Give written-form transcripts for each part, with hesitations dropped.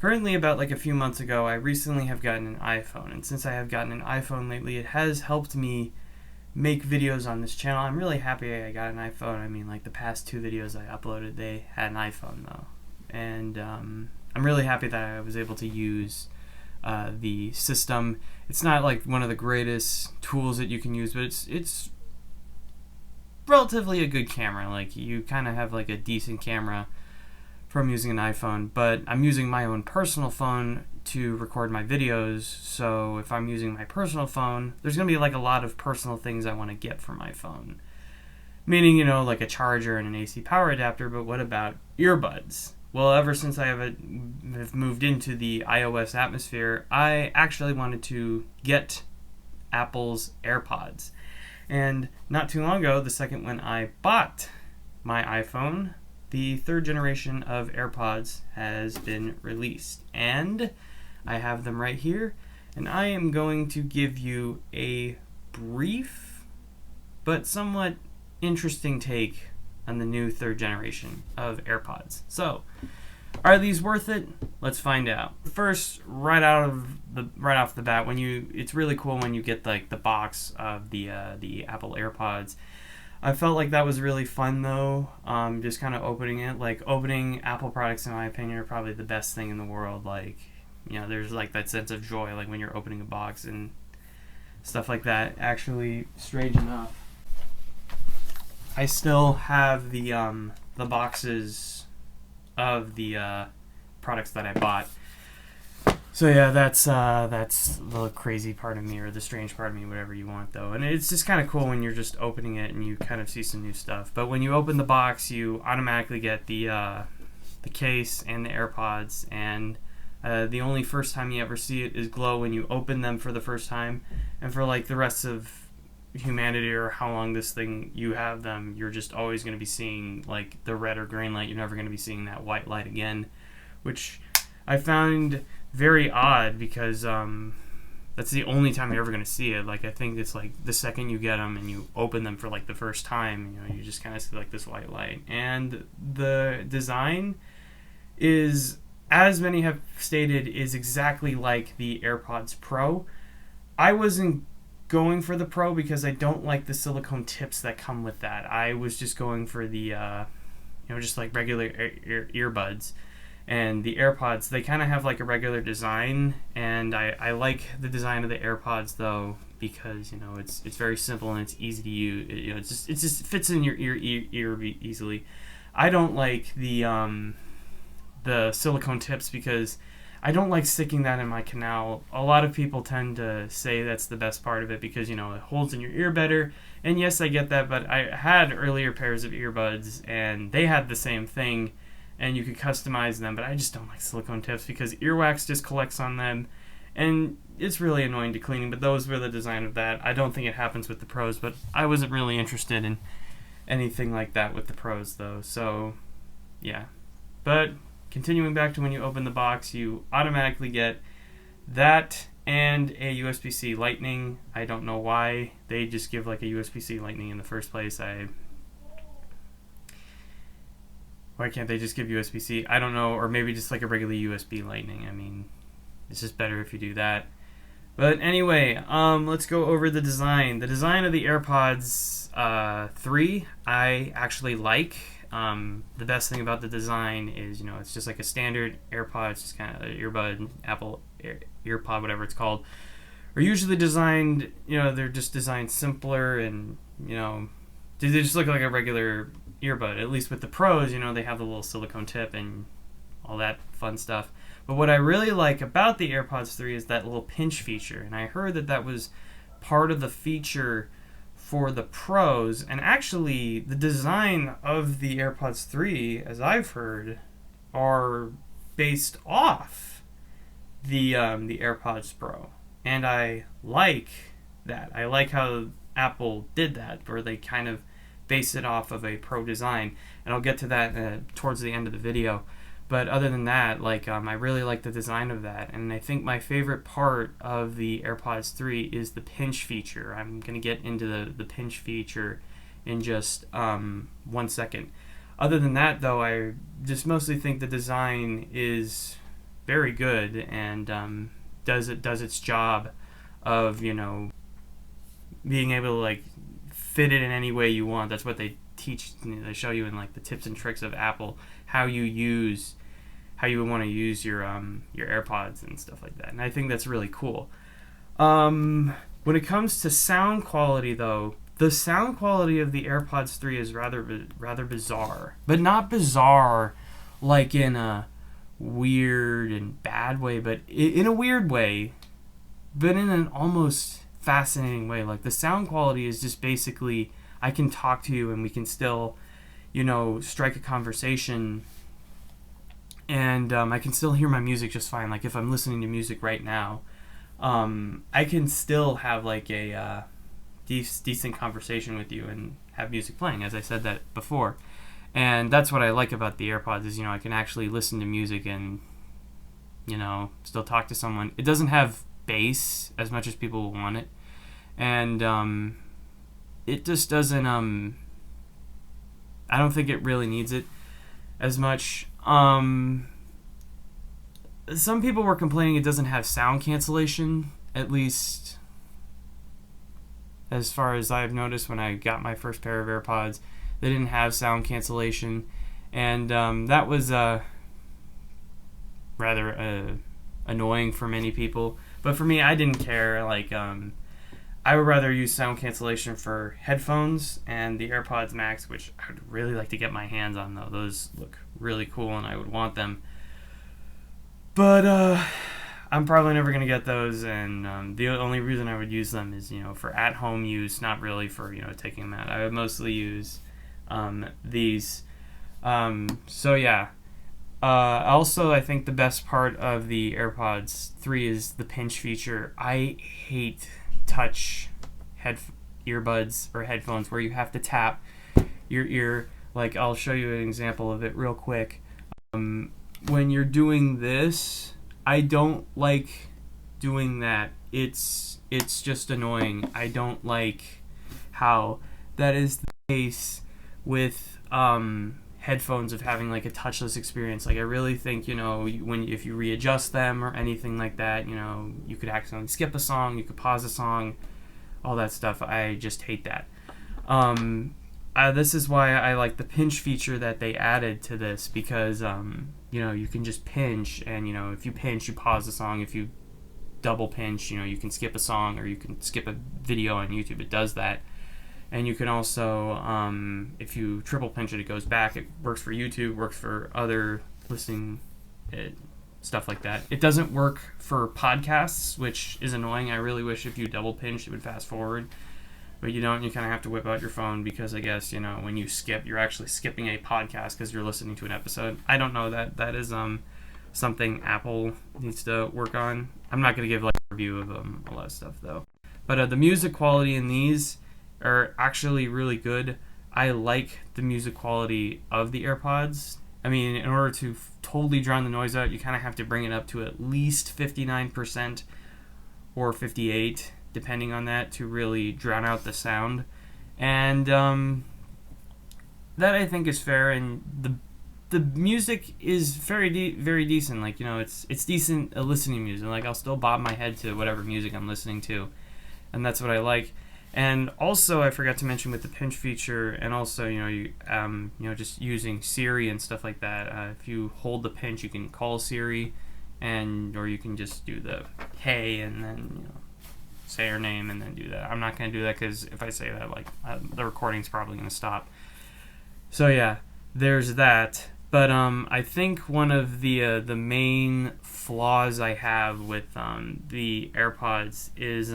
currently, about like a few months ago, I recently have gotten an iPhone, and since I have gotten an iPhone lately, it has helped me make videos on this channel. I'm really happy I got an iPhone. I mean, like the past 2 videos I uploaded, they had an iPhone though, and I'm really happy that I was able to use the system. It's not like one of the greatest tools that you can use, but it's relatively a good camera. Like, you kind of have like a decent camera from using an iPhone, but I'm using my own personal phone to record my videos, so if I'm using my personal phone, there's going to be like a lot of personal things I want to get from my phone. Meaning, you know, like a charger and an AC power adapter, but what about earbuds? Well, ever since I have moved into the iOS atmosphere, I actually wanted to get Apple's Airpods. And not too long ago, the second when I bought my iPhone, the 3rd generation of AirPods has been released, and I have them right here, and I am going to give you a brief but somewhat interesting take on the new 3rd generation of AirPods. So, are these worth it? Let's find out. First, right off the bat, it's really cool when you get like the box of the Apple AirPods. I felt like that was really fun though, just kind of opening it. Like, opening Apple products, in my opinion, are probably the best thing in the world. Like, you know, there's like that sense of joy, like when you're opening a box and stuff like that. Actually, strange enough, I still have the boxes of the products that I bought. So yeah, that's the crazy part of me, or the strange part of me, whatever you want though. And it's just kind of cool when you're just opening it and you kind of see some new stuff. But when you open the box, you automatically get the case and the AirPods, and the only first time you ever see it is glow when you open them for the first time. And for like the rest of humanity, or how long this thing you have them, you're just always going to be seeing like the red or green light. You're never going to be seeing that white light again, which I found very odd, because that's the only time you're ever going to see it. Like, I think it's like the second you get them and you open them for like the first time, you know, you just kind of see like this white light. And the design is, as many have stated, is exactly like the AirPods Pro. I wasn't going for the Pro because I don't like the silicone tips that come with that. I was just going for the just like regular earbuds. And the AirPods, they kind of have like a regular design, and I like the design of the AirPods though, because, you know, it's very simple and it's easy to use. You know, it just fits in your ear easily. I don't like the silicone tips because I don't like sticking that in my canal. A lot of people tend to say that's the best part of it because, you know, it holds in your ear better. And yes, I get that, but I had earlier pairs of earbuds and they had the same thing, and you could customize them, but I just don't like silicone tips because earwax just collects on them, and it's really annoying to clean. But those were the design of that. I don't think it happens with the Pros, but I wasn't really interested in anything like that with the Pros though, so yeah. But continuing back to when you open the box, you automatically get that and a USB-C Lightning. I don't know why they just give like a USB-C Lightning in the first place. Why can't they just give USB-C? I don't know, or maybe just like a regular USB Lightning. I mean, it's just better if you do that. But anyway, let's go over the design. The design of the AirPods 3, I actually like. The best thing about the design is, you know, it's just like a standard AirPod. It's just kind of an earbud, Apple EarPod, whatever it's called. Are usually designed, you know, they're just designed simpler, and, you know, they just look like a regular earbud. At least with the Pros, you know, they have the little silicone tip and all that fun stuff. But what I really like about the AirPods 3 is that little pinch feature, and I heard that that was part of the feature for the Pros. And actually, the design of the AirPods 3, as I've heard, are based off the AirPods Pro, and I like that. I like how Apple did that, where they kind of base it off of a Pro design, and I'll get to that towards the end of the video. But other than that, like, I really like the design of that, and I think my favorite part of the AirPods 3 is the pinch feature. I'm going to get into the pinch feature in just 1 second. Other than that, though, I just mostly think the design is very good and does its job of, being able to like fit it in any way you want. That's what they teach. They show you in like the tips and tricks of Apple how you would want to use your AirPods and stuff like that. And I think that's really cool. When it comes to sound quality, though, the sound quality of the AirPods 3 is rather bizarre, but not bizarre like in a weird and bad way, but in a weird way, but in an almost fascinating way. Like the sound quality is just basically I can talk to you and we can still, strike a conversation, and I can still hear my music just fine. Like if I'm listening to music right now, I can still have like a decent conversation with you and have music playing, as I said that before. And that's what I like about the AirPods is, I can actually listen to music and, still talk to someone. It doesn't have bass as much as people want it. And it just doesn't, I don't think it really needs it as much. Some people were complaining it doesn't have sound cancellation, at least as far as I've noticed when I got my first pair of AirPods. They didn't have sound cancellation, and that was rather annoying for many people. But for me, I didn't care. Like, I would rather use sound cancellation for headphones and the AirPods Max, which I would really like to get my hands on, though. Those look really cool, and I would want them. But I'm probably never going to get those, and the only reason I would use them is, for at-home use, not really for, taking them out. I would mostly use these. So yeah. Also, I think the best part of the AirPods 3 is the pinch feature. I hate touch earbuds or headphones where you have to tap your ear. Like, I'll show you an example of it real quick. When you're doing this, I don't like doing that. It's just annoying. I don't like how that is the case with headphones, of having like a touchless experience. Like, I really think, if you readjust them or anything like that, you could accidentally skip a song, you could pause a song, all that stuff. I just hate that. This is why I like the pinch feature that they added to this, because you can just pinch, and if you pinch, you pause the song. If you double pinch, you can skip a song, or you can skip a video on YouTube. It does that. And you can also, if you triple pinch it, it goes back. It works for YouTube, works for other listening stuff like that. It doesn't work for podcasts, which is annoying. I really wish if you double pinch, it would fast forward. But you don't. You kind of have to whip out your phone, because I guess, when you skip, you're actually skipping a podcast because you're listening to an episode. I don't know. That is something Apple needs to work on. I'm not going to give like a review of a lot of stuff, though. But the music quality in these are actually really good. I like the music quality of the AirPods. I mean, in order to totally drown the noise out, you kind of have to bring it up to at least 59% or 58%, depending on that, to really drown out the sound. And that I think is fair. And the music is very decent. Like, it's decent listening music. Like, I'll still bob my head to whatever music I'm listening to, and that's what I like. And also, I forgot to mention with the pinch feature, and also, just using Siri and stuff like that. If you hold the pinch, you can call Siri, or you can just do the hey, and then say her name, and then do that. I'm not going to do that, because if I say that, the recording's probably going to stop. So yeah, there's that. But I think one of the main flaws I have with the AirPods is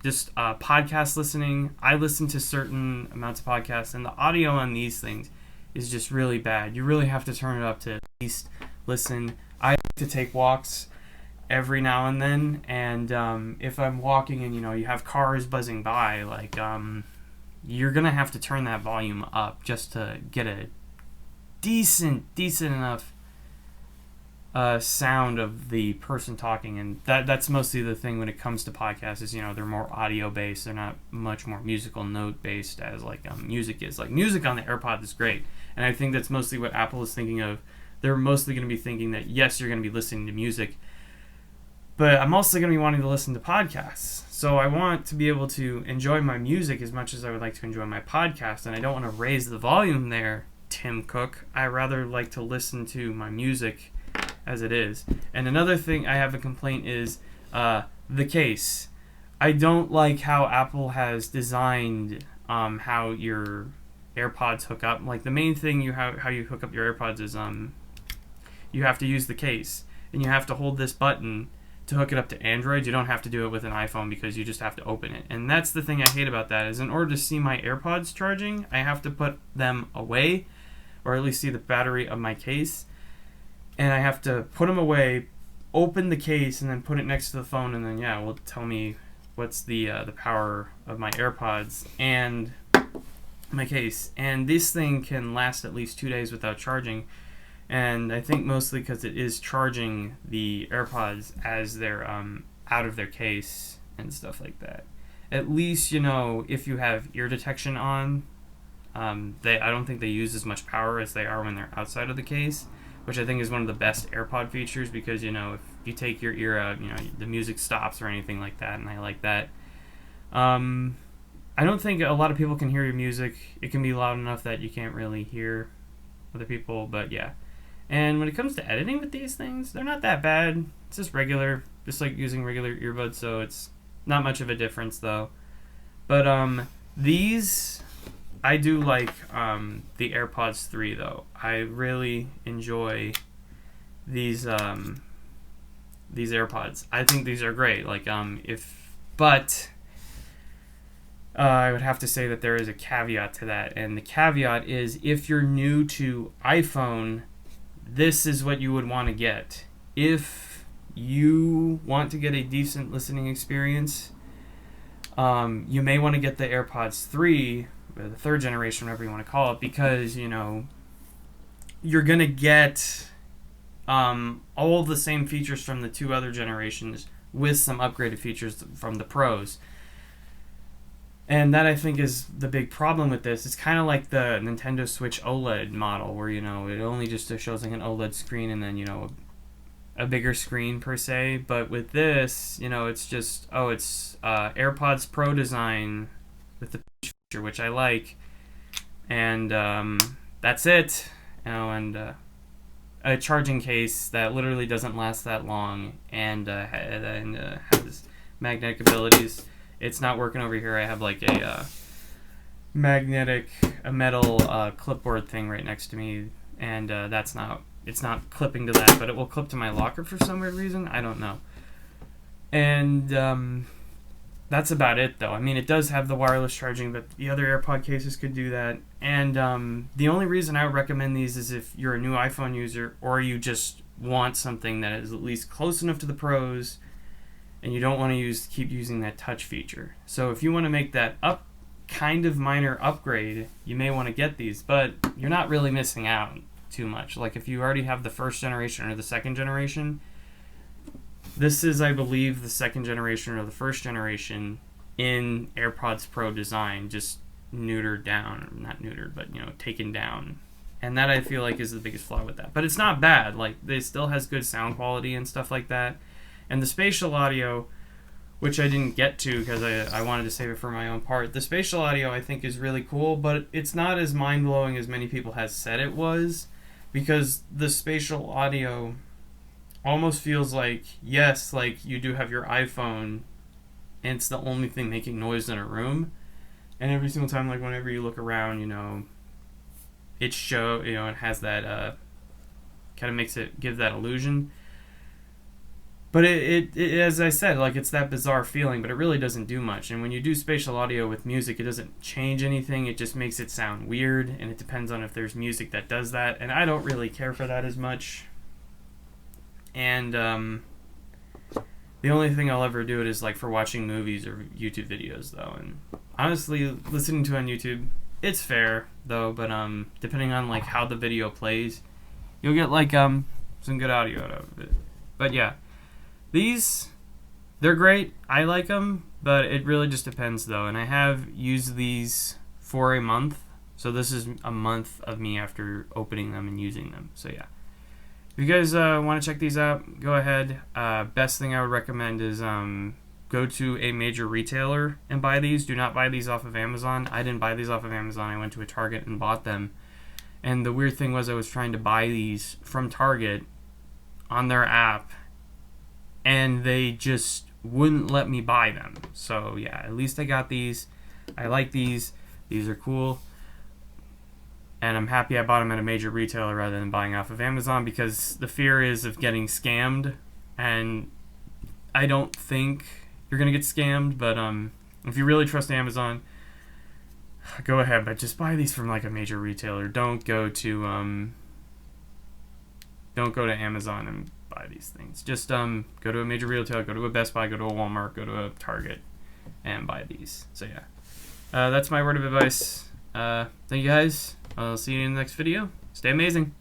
just podcast listening. I listen to certain amounts of podcasts, and the audio on these things is just really bad. You really have to turn it up to at least listen. I like to take walks every now and then, and if I'm walking and you have cars buzzing by, you're gonna have to turn that volume up just to get a decent enough sound of the person talking. And that's mostly the thing when it comes to podcasts, is they're more audio based. They're not much more musical note based as music is. Like, music on the AirPod is great, and I think that's mostly what Apple is thinking of they're mostly going to be thinking that, yes, you're going to be listening to music, but I'm also going to be wanting to listen to podcasts. So I want to be able to enjoy my music as much as I would like to enjoy my podcast, and I don't want to raise the volume there, Tim Cook. I rather like to listen to my music as it is. And another thing I have a complaint is the case. I don't like how Apple has designed how your AirPods hook up. Like, the main thing how you hook up your AirPods is you have to use the case, and you have to hold this button to hook it up to Android. You don't have to do it with an iPhone because you just have to open it. And that's the thing I hate about that, is in order to see my AirPods charging, I have to put them away, or at least see the battery of my case. And I have to put them away, open the case, and then put it next to the phone, and then, yeah, it will tell me what's the power of my AirPods and my case. And this thing can last at least 2 days without charging. And I think mostly because it is charging the AirPods as they're out of their case and stuff like that. At least, if you have ear detection on, I don't think they use as much power as they are when they're outside of the case, which I think is one of the best AirPod features, because, if you take your ear out, the music stops or anything like that, and I like that. I don't think a lot of people can hear your music. It can be loud enough that you can't really hear other people, but yeah. And when it comes to editing with these things, they're not that bad. It's just regular, just like using regular earbuds, so it's not much of a difference, though. But these, I do like the AirPods 3, though. I really enjoy these AirPods. I think these are great. Like, but I would have to say that there is a caveat to that, and the caveat is, if you're new to iPhone, this is what you would want to get. If you want to get a decent listening experience, you may want to get the AirPods 3, or the third generation, whatever you want to call it, because, you're going to get all the same features from the two other generations with some upgraded features from the Pros. And that, I think, is the big problem with this. It's kind of like the Nintendo Switch OLED model, where, it only just shows like an OLED screen and then, a bigger screen per se. But with this, it's just, it's AirPods Pro design with the feature, which I like. And that's it. And a charging case that literally doesn't last that long, and has magnetic abilities. It's not working over here. I have like a metal clipboard thing right next to me, and it's not clipping to that, but it will clip to my locker for some weird reason. I don't know. And that's about it, though. I mean, it does have the wireless charging, but the other AirPod cases could do that. And the only reason I would recommend these is if you're a new iPhone user, or you just want something that is at least close enough to the Pros, and you don't want to keep using that touch feature. So if you want to make that kind of minor upgrade, you may want to get these, but you're not really missing out too much. Like, if you already have the first generation or the second generation, this is, I believe, the second generation or the first generation in AirPods Pro design, just neutered down. Not neutered, but, taken down. And that, I feel like, is the biggest flaw with that. But it's not bad. Like, it still has good sound quality and stuff like that. And the spatial audio, which I didn't get to because I wanted to save it for my own part. The spatial audio, I think, is really cool, but it's not as mind-blowing as many people have said it was, because the spatial audio almost feels like, yes, like you do have your iPhone, and it's the only thing making noise in a room, and every single time, like whenever you look around, it has that, kind of gives that illusion. But it, as I said, like, it's that bizarre feeling, but it really doesn't do much. And when you do spatial audio with music, it doesn't change anything. It just makes it sound weird, and it depends on if there's music that does that. And I don't really care for that as much. And the only thing I'll ever do it is, like, for watching movies or YouTube videos, though. And honestly, listening to on YouTube, it's fair, though. But depending on, like, how the video plays, you'll get, like, some good audio out of it. But yeah. These, they're great. I like them, but it really just depends, though. And I have used these for a month, so this is a month of me after opening them and using them. So yeah. If you guys want to check these out, go ahead. Best thing I would recommend is go to a major retailer and buy these. Do not buy these off of Amazon. I didn't buy these off of Amazon. I went to a Target and bought them. And the weird thing was I was trying to buy these from Target on their app, and they just wouldn't let me buy them. So yeah, at least I got these. I like these. These are cool. And I'm happy I bought them at a major retailer rather than buying off of Amazon, because the fear is of getting scammed. And I don't think you're going to get scammed, but if you really trust Amazon, go ahead, but just buy these from like a major retailer. Don't go to Amazon and buy these things. Just go to a major retailer, go to a Best Buy, go to a Walmart, go to a Target, and buy these. So yeah, that's my word of advice. Thank you guys. I'll see you in the next video. Stay amazing.